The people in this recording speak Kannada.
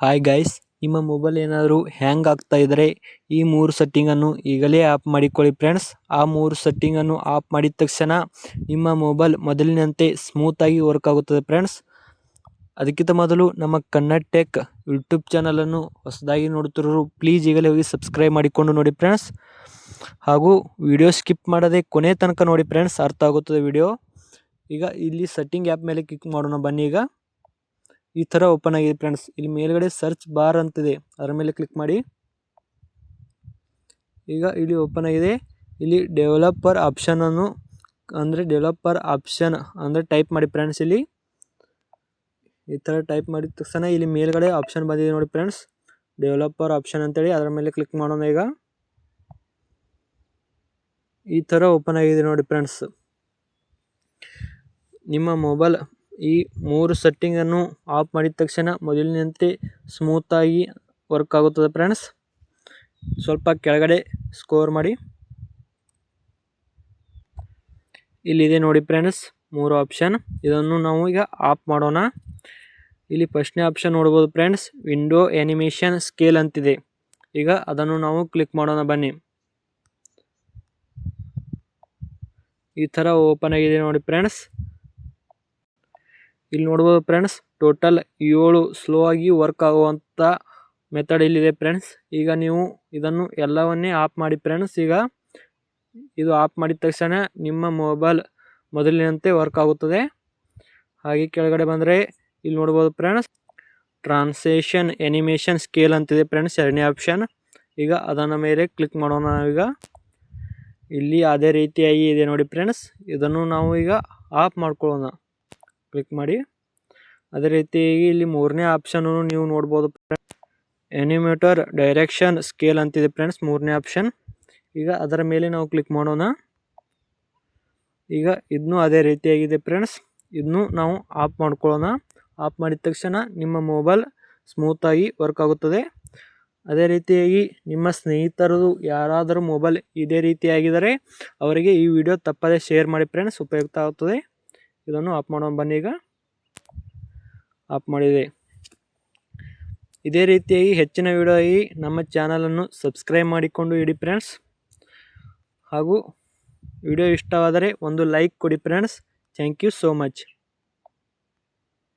ಹಾಯ್ ಗೈಸ್, ನಿಮ್ಮ ಮೊಬೈಲ್ ಏನಾದರೂ ಹ್ಯಾಂಗ್ ಆಗ್ತಾ ಇದ್ದರೆ ಈ 3 ಸೆಟ್ಟಿಂಗನ್ನು ಈಗಲೇ ಆಫ್ ಮಾಡಿಕೊಳ್ಳಿ ಫ್ರೆಂಡ್ಸ್. ಆ 3 ಸೆಟ್ಟಿಂಗನ್ನು ಆಫ್ ಮಾಡಿದ ತಕ್ಷಣ ನಿಮ್ಮ ಮೊಬೈಲ್ ಮೊದಲಿನಂತೆ ಸ್ಮೂತಾಗಿ ವರ್ಕ್ ಆಗುತ್ತದೆ ಫ್ರೆಂಡ್ಸ್. ಅದಕ್ಕಿಂತ ಮೊದಲು ನಮ್ಮ ಕನ್ನಡ ಟೆಕ್ ಯೂಟ್ಯೂಬ್ ಚಾನಲನ್ನು ಹೊಸದಾಗಿ ನೋಡುತ್ತಿರೋರು ಪ್ಲೀಸ್ ಈಗಲೇ ಹೋಗಿ ಸಬ್ಸ್ಕ್ರೈಬ್ ಮಾಡಿಕೊಂಡು ನೋಡಿ ಫ್ರೆಂಡ್ಸ್. ಹಾಗೂ ವಿಡಿಯೋ ಸ್ಕಿಪ್ ಮಾಡದೆ ಕೊನೆ ತನಕ ನೋಡಿ ಫ್ರೆಂಡ್ಸ್, ಅರ್ಥ ಆಗುತ್ತದೆ ವಿಡಿಯೋ. ಈಗ ಇಲ್ಲಿ ಸೆಟ್ಟಿಂಗ್ ಆ್ಯಪ್ ಮೇಲೆ ಕ್ಲಿಕ್ ಮಾಡೋಣ ಬನ್ನಿ. ಈಗ ಈ ಥರ ಓಪನ್ ಆಗಿದೆ ಫ್ರೆಂಡ್ಸ್. ಇಲ್ಲಿ ಮೇಲ್ಗಡೆ ಸರ್ಚ್ ಬಾರ್ ಅಂತಿದೆ, ಅದರ ಮೇಲೆ ಕ್ಲಿಕ್ ಮಾಡಿ. ಈಗ ಇಲ್ಲಿ ಓಪನ್ ಆಗಿದೆ. ಇಲ್ಲಿ ಡೆವಲಪರ್ ಆಪ್ಷನ್ ಅಂದರೆ ಟೈಪ್ ಮಾಡಿ ಫ್ರೆಂಡ್ಸ್. ಇಲ್ಲಿ ಈ ಥರ ಟೈಪ್ ಮಾಡಿದ ತಕ್ಷಣ ಇಲ್ಲಿ ಮೇಲ್ಗಡೆ ಆಪ್ಷನ್ ಬಂದಿದೆ ನೋಡಿ ಫ್ರೆಂಡ್ಸ್, ಡೆವಲಪರ್ ಆಪ್ಷನ್ ಅಂತೇಳಿ. ಅದರ ಮೇಲೆ ಕ್ಲಿಕ್ ಮಾಡೋಣ. ಈಗ ಈ ಥರ ಓಪನ್ ಆಗಿದೆ ನೋಡಿ ಫ್ರೆಂಡ್ಸ್. ನಿಮ್ಮ ಮೊಬೈಲ್ ಈ 3 ಸೆಟ್ಟಿಂಗನ್ನು ಆಫ್ ಮಾಡಿದ ತಕ್ಷಣ ಮೊದಲಿನಂತೆ ಸ್ಮೂತಾಗಿ ವರ್ಕ್ ಆಗುತ್ತದೆ ಫ್ರೆಂಡ್ಸ್. ಸ್ವಲ್ಪ ಕೆಳಗಡೆ ಸ್ಕೋರ್ ಮಾಡಿ. ಇಲ್ಲಿದೆ ನೋಡಿ ಫ್ರೆಂಡ್ಸ್ 3 ಆಪ್ಷನ್. ಇದನ್ನು ನಾವು ಈಗ ಆಫ್ ಮಾಡೋಣ. ಇಲ್ಲಿ ಫಸ್ಟ್ನೇ ಆಪ್ಷನ್ ನೋಡ್ಬೋದು ಫ್ರೆಂಡ್ಸ್, ವಿಂಡೋ ಆ್ಯನಿಮೇಷನ್ ಸ್ಕೇಲ್ ಅಂತಿದೆ. ಈಗ ಅದನ್ನು ನಾವು ಕ್ಲಿಕ್ ಮಾಡೋಣ ಬನ್ನಿ. ಈ ಥರ ಓಪನ್ ಆಗಿದೆ ನೋಡಿ ಫ್ರೆಂಡ್ಸ್. ಇಲ್ಲಿ ನೋಡ್ಬೋದು ಫ್ರೆಂಡ್ಸ್, ಟೋಟಲ್ 7 ಸ್ಲೋ ಆಗಿ ವರ್ಕ್ ಆಗುವಂಥ ಮೆಥಡ್ ಇಲ್ಲಿದೆ ಫ್ರೆಂಡ್ಸ್. ಈಗ ನೀವು ಇದನ್ನು ಎಲ್ಲವನ್ನೇ ಆಫ್ ಮಾಡಿ ಫ್ರೆಂಡ್ಸ್. ಈಗ ಇದು ಆಫ್ ಮಾಡಿದ ತಕ್ಷಣ ನಿಮ್ಮ ಮೊಬೈಲ್ ಮೊದಲಿನಂತೆ ವರ್ಕ್ ಆಗುತ್ತದೆ. ಹಾಗೆ ಕೆಳಗಡೆ ಬಂದರೆ ಇಲ್ಲಿ ನೋಡ್ಬೋದು ಫ್ರೆಂಡ್ಸ್, ಟ್ರಾನ್ಸ್ಲೇಷನ್ ಆ್ಯನಿಮೇಷನ್ ಸ್ಕೇಲ್ ಅಂತಿದೆ ಫ್ರೆಂಡ್ಸ್, ಎರಡನೇ ಆಪ್ಷನ್. ಈಗ ಅದನ್ನ ಮೇಲೆ ಕ್ಲಿಕ್ ಮಾಡೋಣ. ಈಗ ಇಲ್ಲಿ ಅದೇ ರೀತಿಯಾಗಿ ಇದೆ ನೋಡಿ ಫ್ರೆಂಡ್ಸ್. ಇದನ್ನು ನಾವು ಈಗ ಆಫ್ ಮಾಡ್ಕೊಳ್ಳೋಣ. ಕ್ಲಿಕ್ ಮಾಡಿ. ಅದೇ ರೀತಿಯಾಗಿ ಇಲ್ಲಿ 3ನೇ ಆಪ್ಷನ್ ನೀವು ನೋಡ್ಬೋದು ಫ್ರೆಂಡ್ಸ್, ಆ್ಯನಿಮೇಟರ್ ಡೈರೆಕ್ಷನ್ ಸ್ಕೇಲ್ ಅಂತಿದೆ ಫ್ರೆಂಡ್ಸ್, 3ನೇ ಆಪ್ಷನ್. ಈಗ ಅದರ ಮೇಲೆ ನಾವು ಕ್ಲಿಕ್ ಮಾಡೋಣ. ಈಗ ಇದನ್ನು ಅದೇ ರೀತಿಯಾಗಿದೆ ಫ್ರೆಂಡ್ಸ್, ಇದನ್ನು ನಾವು ಆಫ್ ಮಾಡ್ಕೊಳ್ಳೋಣ. ಆಫ್ ಮಾಡಿದ ತಕ್ಷಣ ನಿಮ್ಮ ಮೊಬೈಲ್ ಸ್ಮೂತಾಗಿ ವರ್ಕ್ ಆಗುತ್ತದೆ. ಅದೇ ರೀತಿಯಾಗಿ ನಿಮ್ಮ ಸ್ನೇಹಿತರದು ಯಾರಾದರೂ ಮೊಬೈಲ್ ಇದೇ ರೀತಿಯಾಗಿದ್ದರೆ ಅವರಿಗೆ ಈ ವಿಡಿಯೋ ತಪ್ಪದೇ ಶೇರ್ ಮಾಡಿ ಫ್ರೆಂಡ್ಸ್, ಉಪಯುಕ್ತ ಆಗುತ್ತದೆ. ಇದನ್ನು ಆಫ್ ಮಾಡೋಣ ಬನ್ನಿ. ಈಗ ಆಫ್ ಮಾಡಿದೆ. ಇದೇ ರೀತಿಯಾಗಿ ಹೆಚ್ಚಿನ ವಿಡಿಯೋಗಾಗಿ ನಮ್ಮ ಚಾನಲನ್ನು ಸಬ್ಸ್ಕ್ರೈಬ್ ಮಾಡಿಕೊಂಡು ಇಡಿ ಫ್ರೆಂಡ್ಸ್. ಹಾಗೂ ವಿಡಿಯೋ ಇಷ್ಟವಾದರೆ ಒಂದು ಲೈಕ್ ಕೊಡಿ friends. Thank you so much.